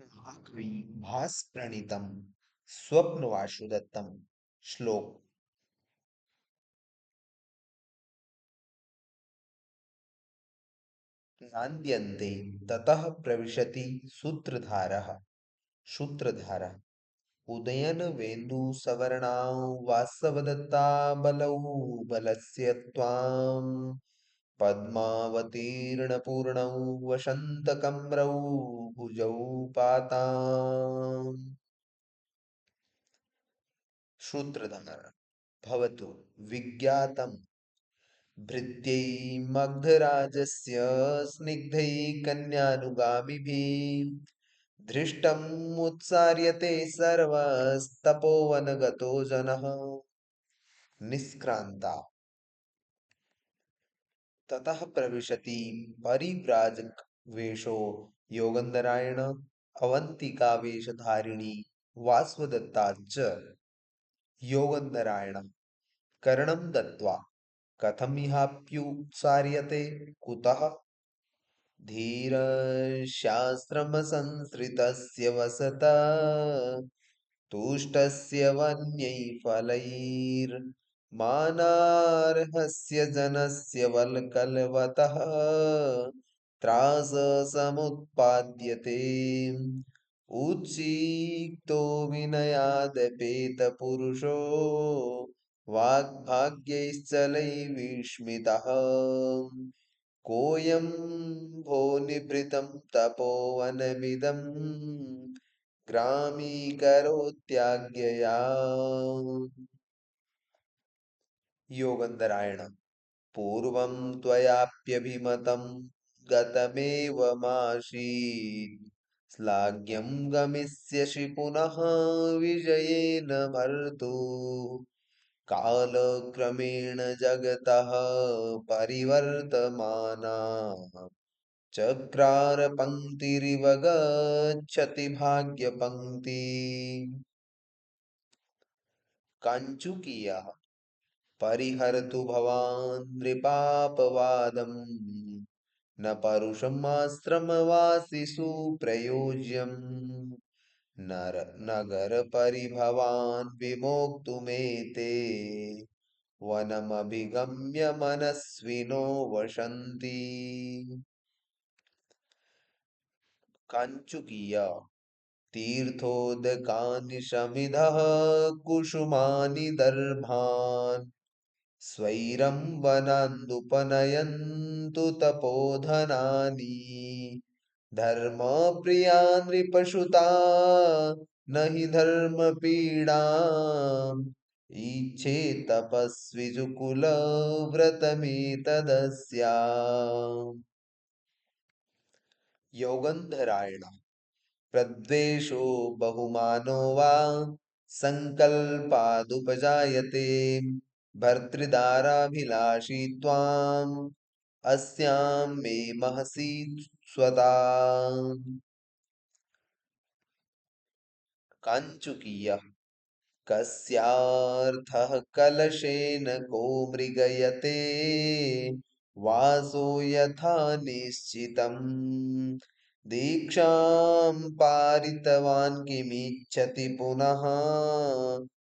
महाकवि भास प्रणीतम स्वप्नवासुदत्तम श्लोक। नान्द्यन्ते ततः प्रविशति सूत्रधारः। सूत्रधारः उदयन वेन्दु सवर्णां वासवदत्ता बलौ बलस्य त्वां पद्मावतीर्णपूर्णौ वसन्तकम्रौ भुजौ पाताम्। सूत्रधारः भवतु विज्ञातम् भृत्यै स्निग्धैः कन्यानुगामिभिः धृष्टम् उत्सार्यते सर्वस्तपोवनगतो जनः। निष्क्रान्ता ततः प्रविशति परिव्राजक वेशो योगंधरायण अवंतिका वेशधारिणी वासवदत्ता च योगंधरायण कर्णं दत्त्वा कथमिहाप्युत्सार्यते कुतः धीरशास्त्रमसंसृतस्य वसता तुष्टस्य वन्यैः फलैर्मानार्हस्य जनस्य वल्कलवतः त्राससमुत्पाद्यते उच्छिक्तो विनयादपेतपुरुषो वाग्भाग्यैश्चलैर्विस्मितः कोऽयं भो निभृतं तपोवनमिदं ग्रामीकरोत्याज्ञया। योगन्धरायण पूर्वं त्वयाप्यभिमतं गतमेव मासीत् श्लाघ्यं गमिष्यसि पुनः विजयेन भर्तु कालक्रमेण जगतः परिवर्तमाना चक्रारपङ्क्तिरिव गच्छति भाग्यपङ्क्ति। काञ्चुकीयः परिहरतु भवान् नृपापवादम् न परुषमाश्रमवासिषु प्रयोज्यम् नगरपरिभवान् विमोक्तुमेते वनमभिगम्य मनस्विनो वसन्ति। काञ्चुकीय तीर्थोदकानि शमिधः कुसुमानि दर्भान् स्वैरं वनान्दुपनयन्तु तपोधनानि धर्मप्रिया नृपसुता न हि धर्मपीडाम् ईच्छे तपस्विजुकुलव्रतमेतदस्या। योगन्धरायण प्रद्वेषो बहुमानो वा संकल्पादुपजायते भर्तृदाराभिलाषी त्वाम् अस्यां मे महसि स्वता। काञ्चुकीय कस्यार्थः कलशेन को मृगयते वासो यथा निश्चितम् दीक्षां पारितवान् किमिच्छति पुनः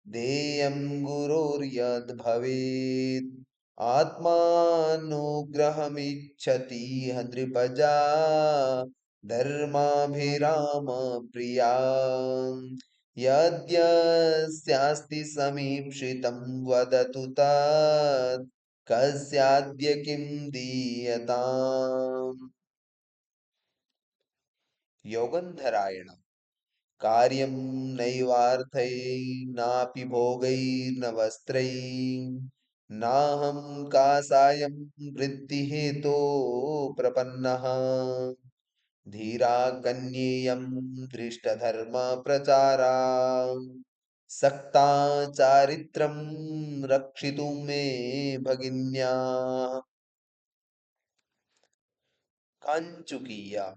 देयं गुरोर्यद् भवेत् आत्मानुग्रहमिच्छति नृपजा धर्माभिराम प्रिया यद्यस्यास्ति समीक्षितं वदतु तत् कस्याद्य किं दीयताम्। योगन्धरायण कार्यं नैवार्थैः भोगैर्न वस्त्रैः नाहं कासायं वृत्तिहेतो प्रपन्नः धीरा कन्येयं दृष्टधर्मप्रचारा सक्ता चारित्रं रक्षितुं मे भगिन्या। काञ्चुकीया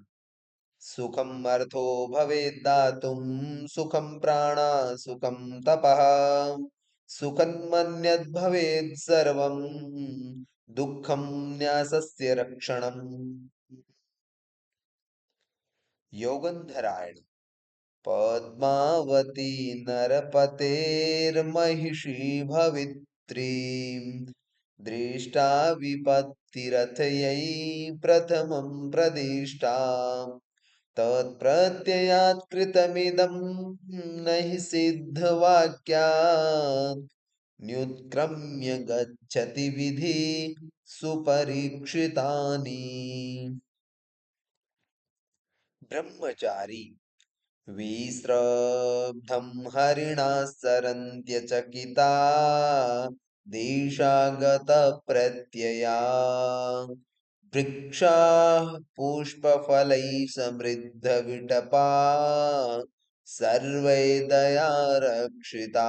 सुखम् अर्थो भवेत् दातुं सुखं प्राणा सुखं तपः सुखन्मन्यद् भवेत् सर्वं दुःखं न्यासस्य रक्षणम्। योगन्धरायण पद्मावती नरपतेर्महिषी भवित्रीं दृष्टा विपत्तिरथयै प्रथमं प्रदिष्टा तत्प्रत्ययात् कृतमिदं न हि सिद्धवाक्यात् न्युत्क्रम्य गच्छति विधि सुपरीक्षितानि ब्रह्मचारी विस्रब्धं हरिणा सरन्त्यचकिता दिशागतप्रत्यया वृक्षाः पुष्पफलैः समृद्धविटपा सर्वै दयारक्षिताः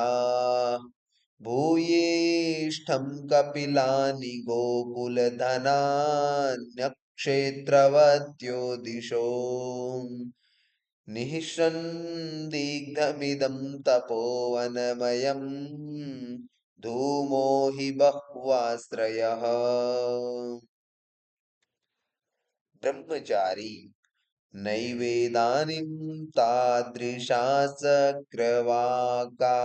भूयिष्ठं कपिलानि गोकुलधनान्यक्षेत्रवत्यो दिशो निःसन्दिग्धमिदं तपोवनमयं धूमो हि बह्वाश्रयः ब्रह्मचारी नैवेदानीं तादृशा चक्रवाका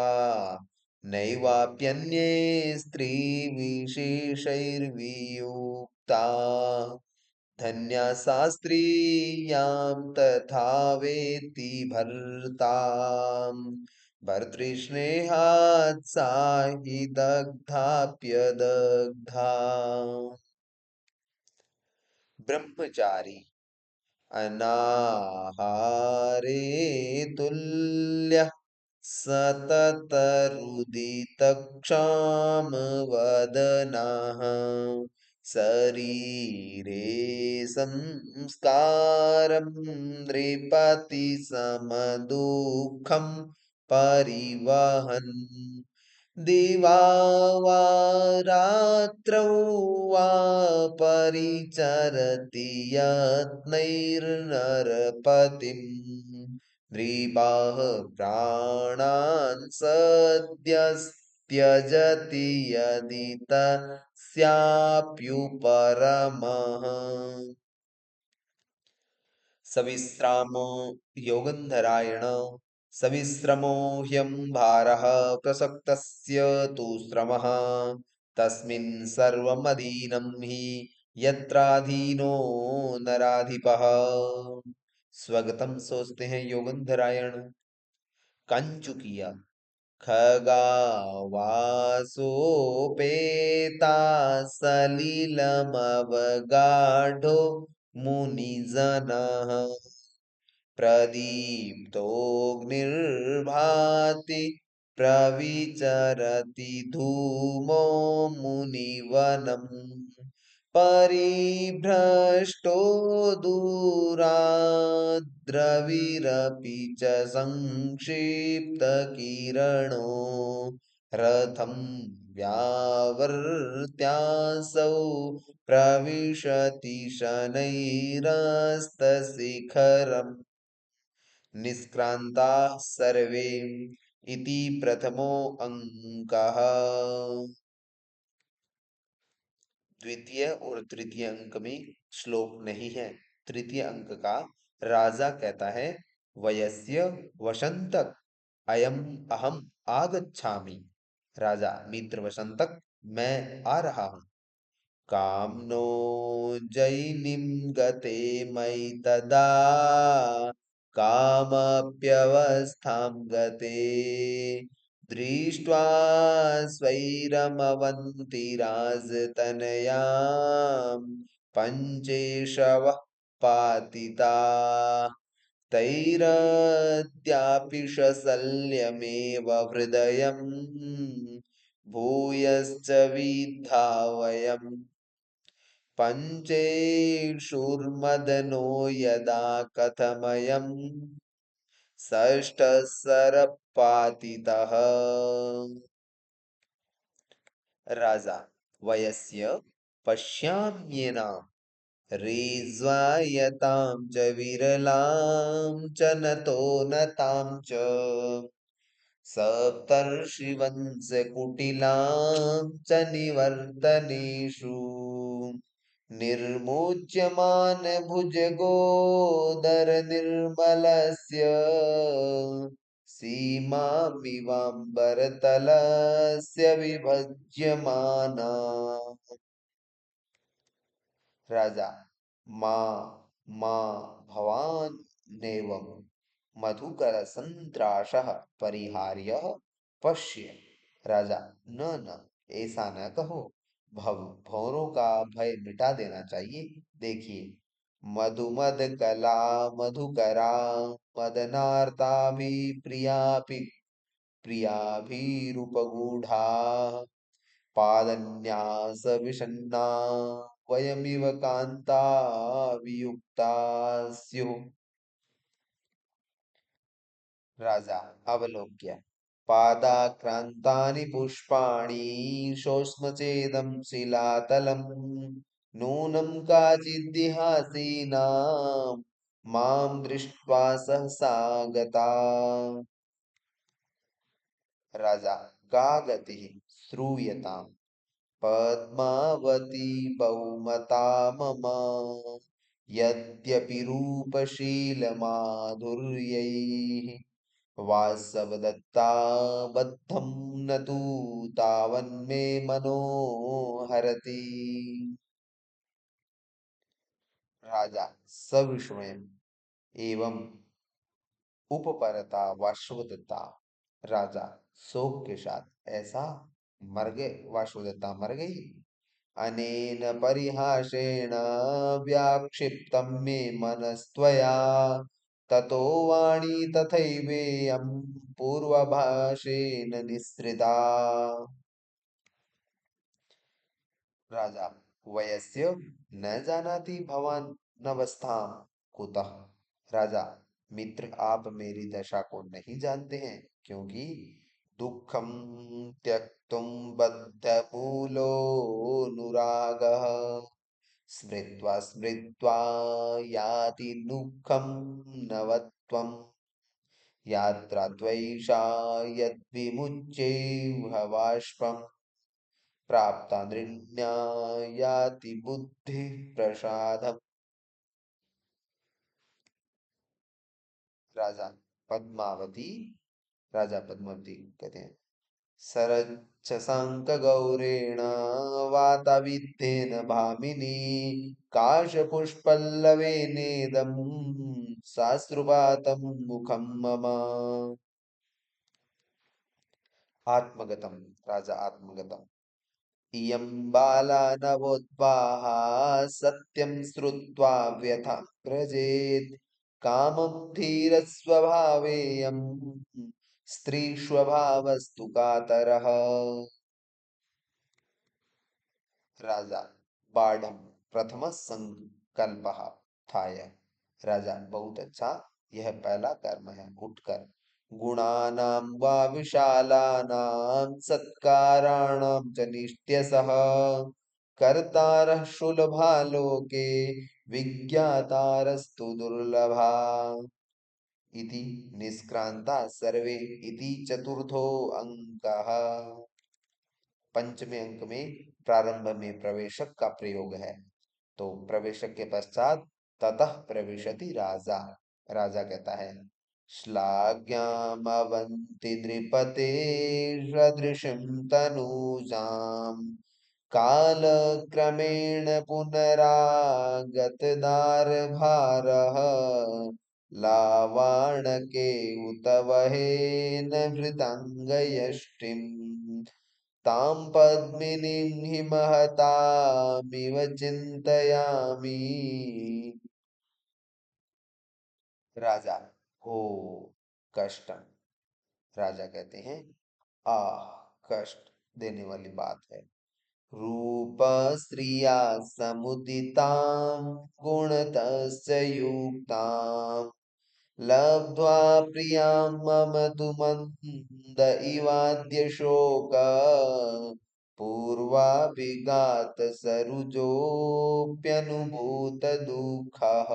नैवाप्यन्ये स्त्रीविशेषैर्वियुक्ता धन्या सा स्त्रियां तथा वेत्ति भर्ताम् भर्तृस्नेहात् सा हि दग्धाप्यदग्धा ब्रह्मचारी अनाहारे तुल्यः सततरुदितक्षामवदनः शरीरे संस्कारं नृपति समदुःखं परिवहन् दिवा वा रात्रौ वा परिचरति यत्नैर्नरपतिम् नृपाः प्राणान् सद्यस्त्यजति यदि तस्याप्युपरमः सविश्रामो योगन्धरायण सविश्रमो ह्यं भारः प्रसक्तस्य तु श्रमः तस्मिन् सर्वमधीनं हि यत्राधीनो नराधिपः स्वगतम सोचते हैं योगन्धरायण कंचुकिया खगावासोपेता सलिलमवगाढो मुनिजनः प्रदीप्तोऽग्निर्भाति प्रविचरति धूमो मुनिवनम् परिभ्रष्टो दूराद्रविरपि च संक्षिप्तकिरणो रथं व्यावर्त्यासौ प्रविशति शनैरस्तशिखरम् निष्क्रान्ताः सर्वे इति प्रथमो अंकः द्वितीय और तृतीय अंक में श्लोक नहीं है। तृतीय अंक का राजा कहता है वयस्य वसंतक अयम अहम आगच्छामि। राजा मित्र वसंतक मैं आ रहा हूं। कामनो जैनिं गते मयि तदा कामप्यवस्थां गते दृष्ट्वा स्वैरमवन्तिराजतनयां पञ्चेशवः पातिताः तैरद्यापि सशल्यमेव हृदयम् भूयश्च विद्धावयम् पञ्चेषुर्मदनो यदा कथमयम् षष्ठः सरपातितः राजा वयस्य पश्याम्येनां रेज्वायतां च विरलां च नतो नतां च सप्तर्षिवंशकुटिलां च निवर्तनेषु निर्मुच्यमान भुजगोदर निर्मलस्य सीमामिवाम्बरतलस्य विभज्यमाना। राजा माँ माँ भवान नेवम मधुकर संत्राशः परिहार्य पश्य। राजा न न, ऐसा न कहो। भव भौरों का भय मिटा देना चाहिए। देखिए, मधुमद कला मधुकरा मदनार्ता भी प्रिया भी रूपगूढ़ा पादन्यास विषण्णा वयमिव कान्ता वियुक्ता स्युः। राजा अवलोक्य पादाक्रान्तानि पुष्पाणि शोष्मचेदं शिलातलम् नूनं काचिद्दिहासीनां मां दृष्ट्वा सहसा गता। राजा का गतिः श्रूयताम् पद्मावती बहुमता मम यद्यपि रूपशीलमाधुर्यैः वासवदत्ता बद्धं न तु तावन्मे मनो हरति। राजा सविस्मयम् एवं उपपरता वासवदत्ता। राजा शोक के साथ, ऐसा मर गए, वासवदत्ता मर गई। अनेन परिहासेन व्याक्षिप्तं मे मनस्त्वया ततो वाणी तथैवेयं पूर्वभाषेण निःसृता। राजा वयस्य न जानाति भवान नवस्थां कुतः। राजा मित्र, आप मेरी दशा को नहीं जानते हैं, क्योंकि दुखम त्यक्तुम बद्धमूलो अनुरागः स्मृत्वा स्मृत्वा याति दुःखं नवत्वम् यात्रा द्वैषा यद्विमुच्यैव बाष्पम् प्राप्ता नृण्या याति बुद्धि प्रसादम्। राजा पद्मावती राजा पद्मावती कहते हैं, सरच्छसाङ्क गौरेण वाताविद्येन भामिनी काशपुष्पल्लवेनेदं साश्रुपातं मुखं मम। आत्मगतम। राजा आत्मगतम इयं बाला नवोद्वाहा सत्यं श्रुत्वा व्यथां व्रजेत् कामं धीरस्वभावेयं स्त्रीष्वभावस्तु कातरः। राजा बाढ़ प्रथम संकल्प था यह। राजा बहुत अच्छा, यह पहला कर्म है। उठकर गुणानां वा विशालानां सत्काराणां च नित्यसः कर्तारः सुलभा लोके विज्ञातारस्तु दुर्लभा। इति निष्क्रांता सर्वे इति चतुर्थो अंकः। पंचमे अंक में प्रारंभ में प्रवेशक का प्रयोग है। तो प्रवेशक के पश्चात ततः प्रविशति राजा। राजा कहता है, श्लाघ्यामवन्ति नृपते सदृशं तनूजाम् कालक्रमेण पुनरागतदारभारः लावाणके उत वहेन भृताङ्गयष्टिम् तां पद्मिनीं हि महतामिव चिन्तयामि। राजा हो कष्ट। राजा कहते हैं, आह, कष्ट देने वाली बात है। रूप स्त्रिया समुदितां गुणतस्य युक्तां लब्ध्वा प्रियां मम तु मन्द इवाद्य शोक पूर्वाभिघात सरुजोऽप्यनुभूत दुःखः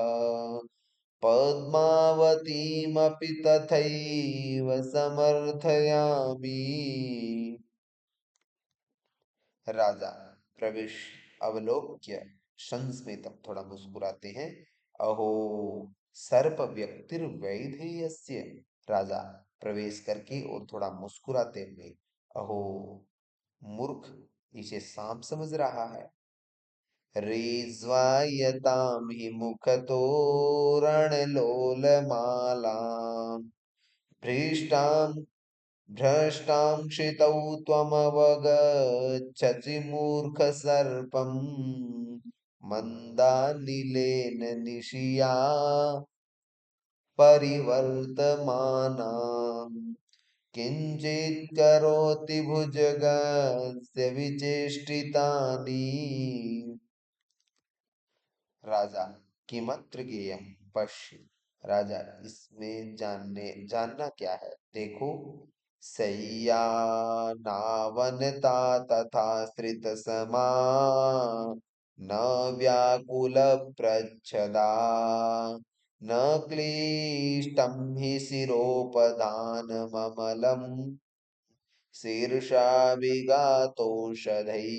पद्मावतीमपि तथैव समर्थयामि। राजा प्रविश अवलोक्य संस्मितम, थोड़ा मुस्कुराते हैं। अहो सर्प व्यक्तिर्वैधेयस्य, राजा प्रवेश करके और थोड़ा मुस्कुराते हुए, अहो मूर्ख, इसे सांप समझ रहा है। रेज्वायतां हि मुखतोरणलोलमालां भ्रीष्टां भ्रष्टां क्षितौ त्वमवगच्छसि मूर्खसर्पम् मन्दानिलेन निशिया परिवर्तमानाम् किञ्चित् करोति भुजगस्य विचेष्टितानि। राजा किमत्र गेयम पश्य, राजा इसमें जानना क्या है, देखो। शय्यानावनता तथा स्त्रित समा न व्याकुल प्रच्छदा न क्लिष्टं हि शिरोपधानममलम् शीर्षा विगातोषधैः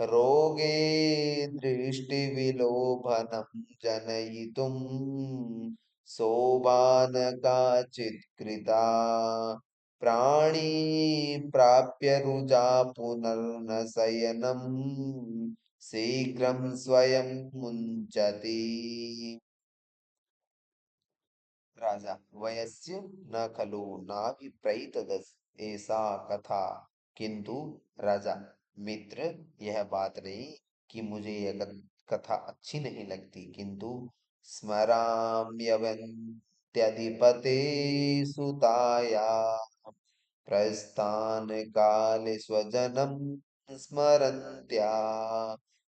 रोगे दृष्टिविलोभनं जनयितुं सोबानकाचित् कृता प्राणी प्राप्य रुजा पुनर्न शयनं शीघ्रं स्वयं मुञ्चति। राजा वयस्य न खलु नाभिप्रैतदस, ऐसा कथा। किंतु राजा मित्र, यह बात नहीं कि मुझे यह कथा अच्छी नहीं लगती, किंतु स्मराम्यवन्त्यधिपते सुताया प्रस्थान काले स्वजनं स्मरन्त्या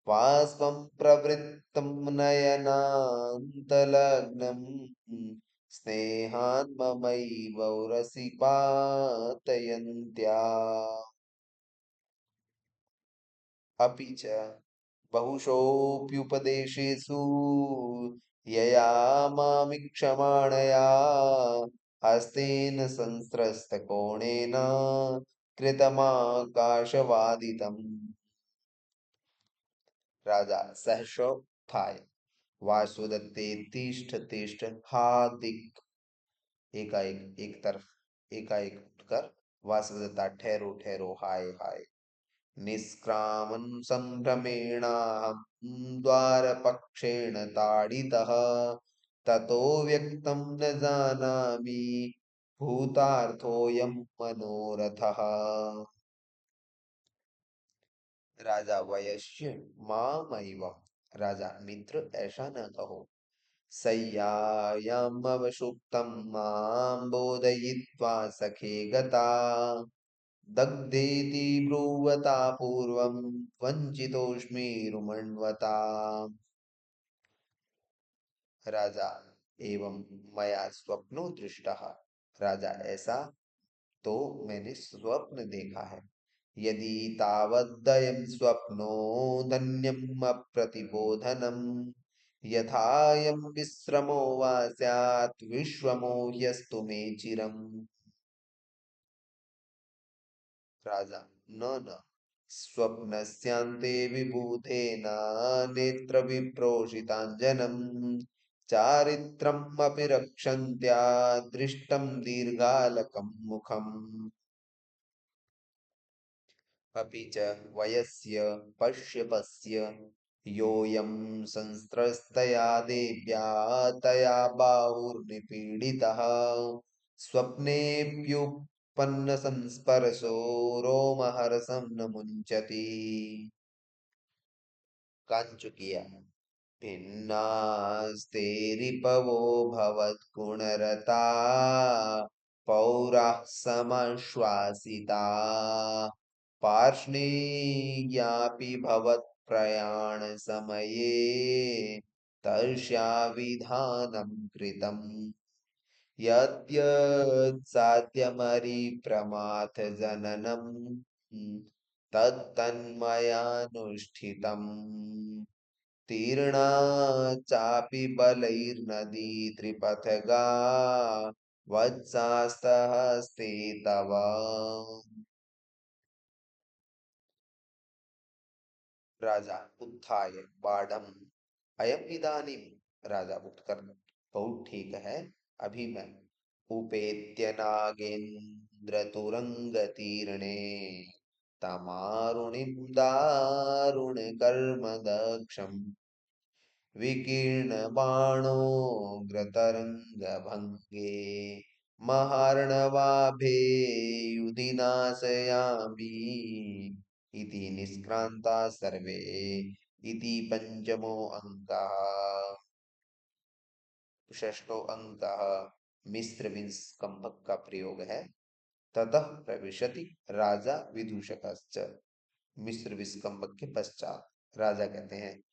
बाष्पं प्रवृत्तं नयनान्तलग्नं स्नेहान् ममैव रसिपातयन्त्या। अपि च बहुशोऽप्युपदेशेषु यया मामीक्षमाणया हस्तेन संस्रस्तकोणेन कृतमाकाशवादितम्। राजा सहसोत्थाय वासुदत्ते तिष्ठ तिष्ठ, हा दिक, एकाएक एक तरफ एकाएक उठकर वासुदेवता, ठहरो ठहरो, हाय हाय। निष्क्रामं संभ्रमेणाहं द्वारपक्षेण ताडितः ततो व्यक्तं न जानामि भूतार्थोऽयं मनोरथः। राजा वयस्य मामैवम्, राजा मित्र ऐसा न कहो। शय्यायामवसुप्तं मां बोधयित्वा सखे गता दग्धेति ब्रुवता पूर्वं वञ्चितोऽस्मि रुमण्वता। राजा एवं मया स्वप्नो दृष्टः, राजा ऐसा तो मैंने स्वप्न देखा है। यदि तावदयं स्वप्नो धन्यम् अप्रतिबोधनम् यथायं विश्रमो वा स्यात् विश्वमो ह्यस्तु मे चिरम्। राजा न न, स्वप्नस्यान्ते विबुधेन नेत्रविप्रोषिताञ्जनम् चारित्रमपि रक्षन्त्या दृष्टं दीर्घालकं मुखम्। अपि च वयस्य पश्य योऽयं संस्त्रस्तया देव्या तया बाहुर्निपीडितः स्वप्नेऽप्युत्पन्नसंस्पर्शो रोमहर्षं न मुञ्चति। कांचुकिया भिन्नास्तेरिपवो भवद्गुणरता पौराः समाश्वासिता पार्ष्णेयापि भवत्प्रयाणसमये तस्याविधानं कृतम् यद्यत्साध्यमरिप्रमाथ जननम् तत्तन्मयानुष्ठितम् तीर्णा चापि बलैर्नदी त्रिपथगा वत्सास्तहस्ते तव। राजा उत्थाय बाढ़म अयम इदानीम। राजा उठकर, बहुत ठीक है, अभी मैं। उपेत्य नागेन्द्र तुरंग तीर्णे तमारुणिं दारुण कर्म दक्षम विकीर्ण बाणोग्रतरंग भंगे महार्णवाभे युधि नाशयामि इति निष्क्रांता सर्वे इति पंचमो अंकः। षष्ठो अंकः मिश्र विस्कंभक का प्रयोग है। ततः प्रविशति राजा विदूषकश्च। मिश्र विस्कंभक के पश्चात राजा कहते हैं,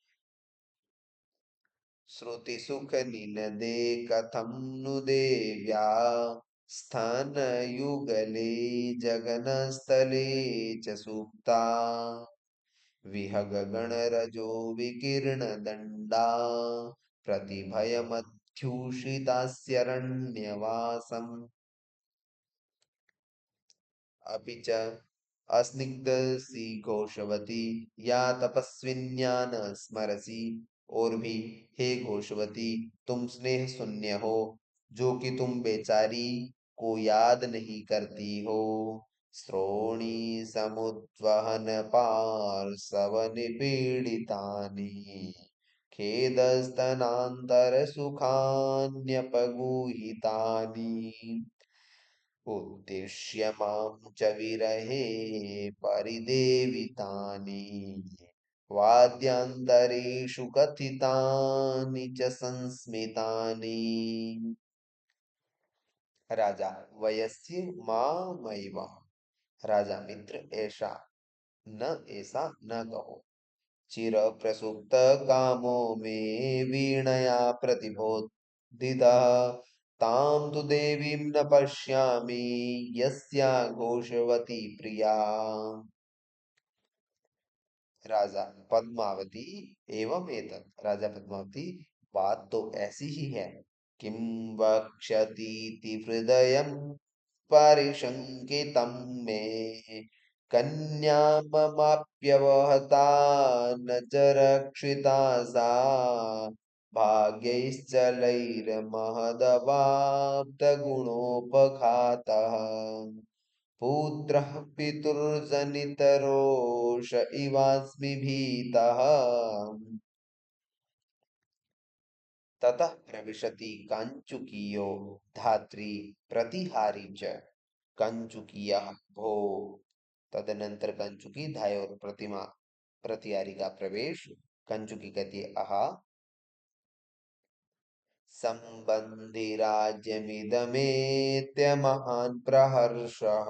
श्रुति सुख निनदे कथम नु देव्या स्थान युगले जगन स्थले च सुप्ता विहग गण रजो विकीर्ण दंडा प्रतिभयमध्युषितास्यरण्यवासम् अपि च अस्निग्धसी घोषवती या तपस्विन्या न स्मरसी। और भी, हे घोषवती, तुम स्नेह शून्य हो, जो कि तुम बेचारी को याद नहीं करती हो। श्रोणी समुद्वहन पार्श्व निपीडितानि खेदस्तनांतर सुखान्यपगुहितानि उद्दिश्य मां च विरहे परिदेवितानि वाद्यांतरेषु कथितानि च संस्मितानि। राजा वयस्य मामैवम्। राजा मित्र, ऐसा न कहो। चिर प्रसुप्त कामो में वीणया प्रतिबोधितः तां तु देवीं न पश्यामि यस्या घोषवती प्रिया। राजा पद्मावती एवं एतत्। राजा पद्मावती, बात तो ऐसी ही है। किं वक्ष्यतीति हृदयं परिशंकितं मे कन्याममाप्यवहता न च रक्षिता सा भाग्यैश्चलैर्महदवाप्तगुणोपघातः पुत्रः पितुर्जनितरोष इवास्मि भीतः। ततः प्रविशति कांचुकीयो धात्री प्रतिहारी च। कंचुकीयः भो। तदनंतर कंचुकी धाय और प्रतिमा प्रतिहारी का प्रवेश। कंचुकी कहती है, आहा, संबंधि राज्यमिदमेत्य महान् प्रहर्षः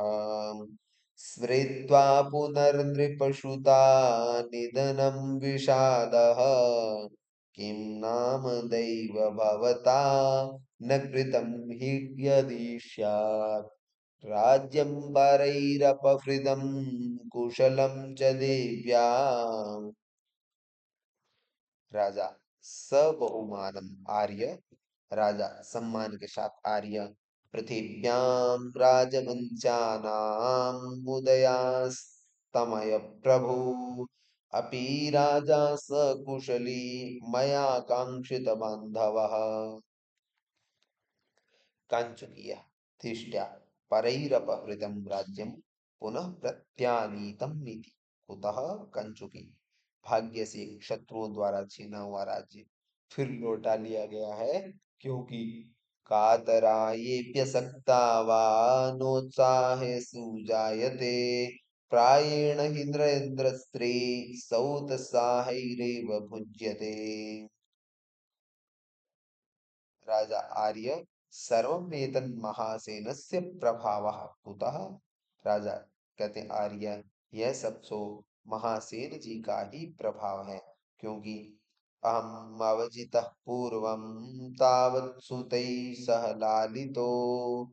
स्मृत्वा पुनर्नृपशुता निधनं विषादः किं नाम दैव भवता न कृतं हि यदि स्यात् राज्यं परैरपहृतं कुशलं च देव्या। राजा सबहुमानम आर्य। राजा सम्मान के साथ आर्य। पृथिव्यां राजवंश्यानां उदयास्तमय प्रभु अपि राजा सकुशली मया कांक्षित बांधवः। कांचुकीय तिष्ठ्या परैरपहृतं राज्यं पुनः प्रत्यानीतम् इति। कुतः? कंचुकी, भाग्य से शत्रुओं द्वारा छीना हुआ राज्य फिर लौटा लिया गया है, क्योंकि कातरायेऽप्यसक्ता वा नोत्साहे सुजायते प्रायेण हिन्द्रेन्द्र स्त्री सौतसाहैरेव भुज्यते। राजा आर्य, सर्वमेतन् महासेनस्य प्रभावः कुतः? राजा कहते हैं, आर्य, यह सब सो महासेन जी का ही प्रभाव है, क्योंकि अहम अवजितः पूर्वं तावत् सुतैः सह लालितो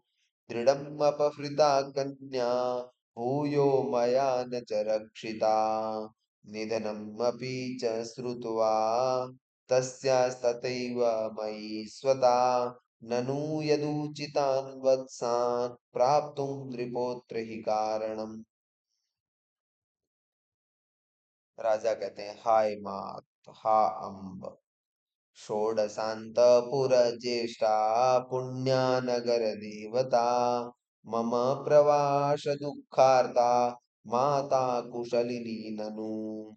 दृढ़म् अपहृता कन्या भूयो मया न च रक्षिता निधनम् अपि च श्रुत्वा तस्यास्तथैव मयि स्वता ननु यदुचितान् वत्सान् प्राप्तुं नृपोत्र हि कारणम्। राजा कहते हैं, हाय मात, हा अम्ब, षोडशान्त पुरज्येष्ठा पुण्या नगर देवता, मम प्रवास दुःखार्ता माता कुशलिनी ननु।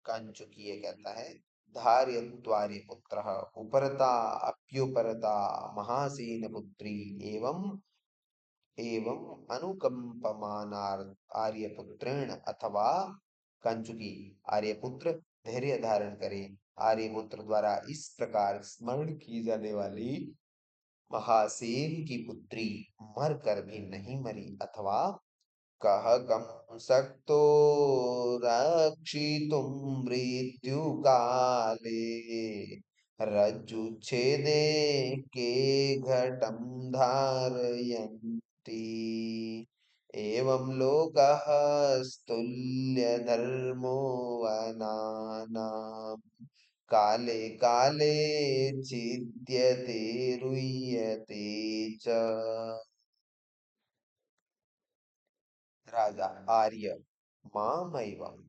कंचुकी कहता है, धार्य त्वार्य पुत्र, उपरता अप्युपरता महासेन पुत्री, एवं एवं अनुकंपमानार आर्यपुत्रेण, अथवा कंचुकी आर्यपुत्र धैर्य धारण करे। आर्यपुत्र द्वारा इस प्रकार स्मरण की जाने वाली महासेन की पुत्री मर कर भी नहीं मरी, अथवा कह कम शक्तो रक्षितुं मृत्यु काले, रज्जुच्छेदे के घटं धारयन्ति, एवं लोकः स्तुल्य धर्मो वनानां, काले काले छिद्यते रुह्यते च। राजा आर्य, मामैवम्,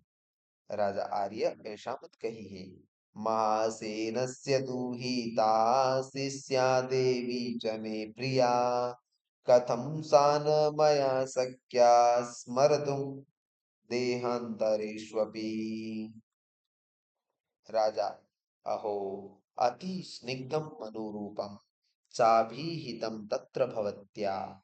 राजा आर्य ऐसा मत कहिए। महासेनस्य दुहिता शिष्या देवी च मे प्रिया, कथं सा न मया शक्या स्मर्तुं देहान्तरेष्वपि। राजा, अहो, अति स्निग्धं मनोरूपं चाभिहितं तत्र भवत्या।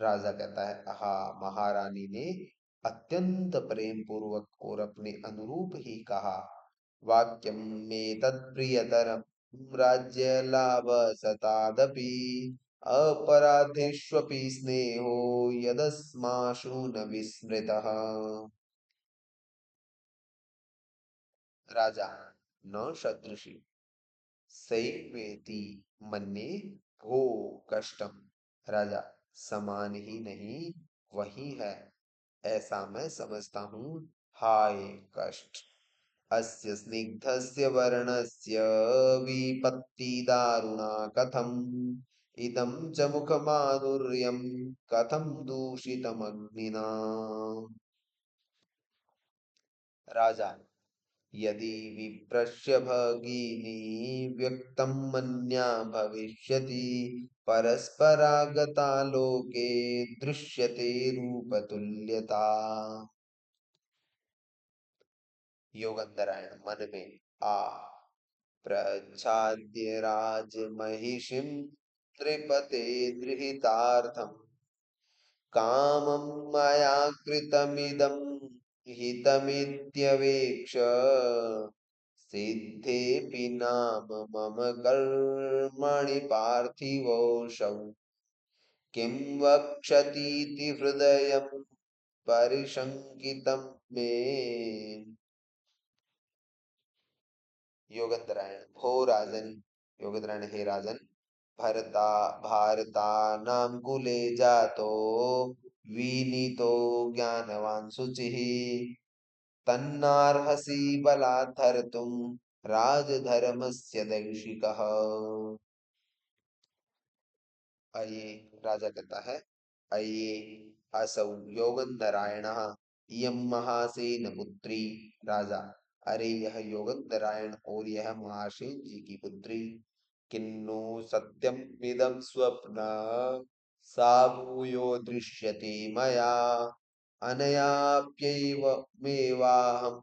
राजा कहता है, आहा, महारानी ने अत्यंत प्रेम पूर्वक और अपने अनुरूप ही कहा। वाक्यम में तत्प्रियतरम राज्य लाभ सतादपि, अपराधेष्वपि स्नेहो यदस्माशु न विस्मृतः। राजा, न सदृशी सैवेति मन्ये भो कष्टम। राजा, समान ही नहीं, वही है, ऐसा मैं समझता हूँ। हाय कष्ट, अस्य स्निग्धस्य वर्णस्य विपत्ति दारुणा कथम, इदं च मुखमाधुर्यं कथम दूषितमग्निना। राजा, यदि विप्रस्य भगिनी व्यक्तं मन्या भविष्यति, परस्परागता लोके दृश्यते रूपतुल्यता। योगंधरायण मन में, आ प्रच्छाद्य राजमहिषीं त्रिपते गृहीतार्थम्, कामं मया कृतमिदं हितमित्यवेक्ष, सिद्धेऽपि नाम मम कर्मणि पार्थिवोऽसौ, किं वक्षतीति हृदयं परिशंकितं मे। योगंधरायण, हो राजन, योगंधरायण, हे राजन, भरता भारतानां कुले जातो विनीतो ज्ञानवान शुचिः, तन्नार्हसि बलात् हर्तुं राजधर्मस्य दैशिकः। अये, राजा कहता है, अये असौ योगंधरायणः इयं महासेन पुत्री। राजा, अरे यह योगंधरायण और यह महासेन जी की पुत्री, किन्नु सत्यम इदं स्वप्न सा भूयो दृश्यते मया, अनयाप्यैव मेवाहं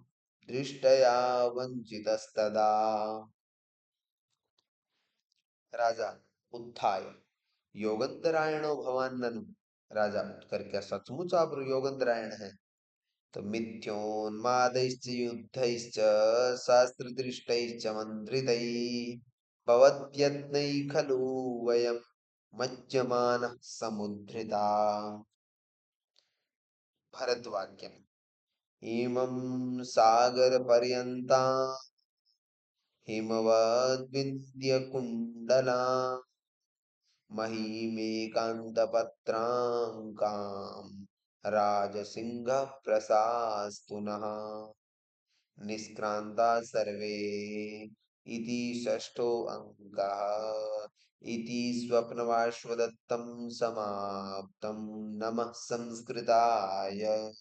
दृष्टया वंचितस्तदा। राजा, उत्थाय योगंतरायणो भवान ननु। राजा उत्तर, क्या सचमुच आप योगंतरायण हैं? तो मिथ्योन्मादैश्च युद्धैश्च शास्त्रदृष्टैश्च मन्त्रितैः, भवत्यत्नैः खलु वयं मज्यमानः समुद्धृता। भरद्वाक्यम्, इमं सागरपर्यन्तां हिमवद्विन्द्यकुण्डला, महीमेकान्तपत्राङ्कां राजसिंहः प्रशास्तु नः, निष्क्रान्ता सर्वे इति षष्ठो अङ्कः। इति स्वप्नवाश्वदत्तं समाप्तं। नमः संस्कृताय।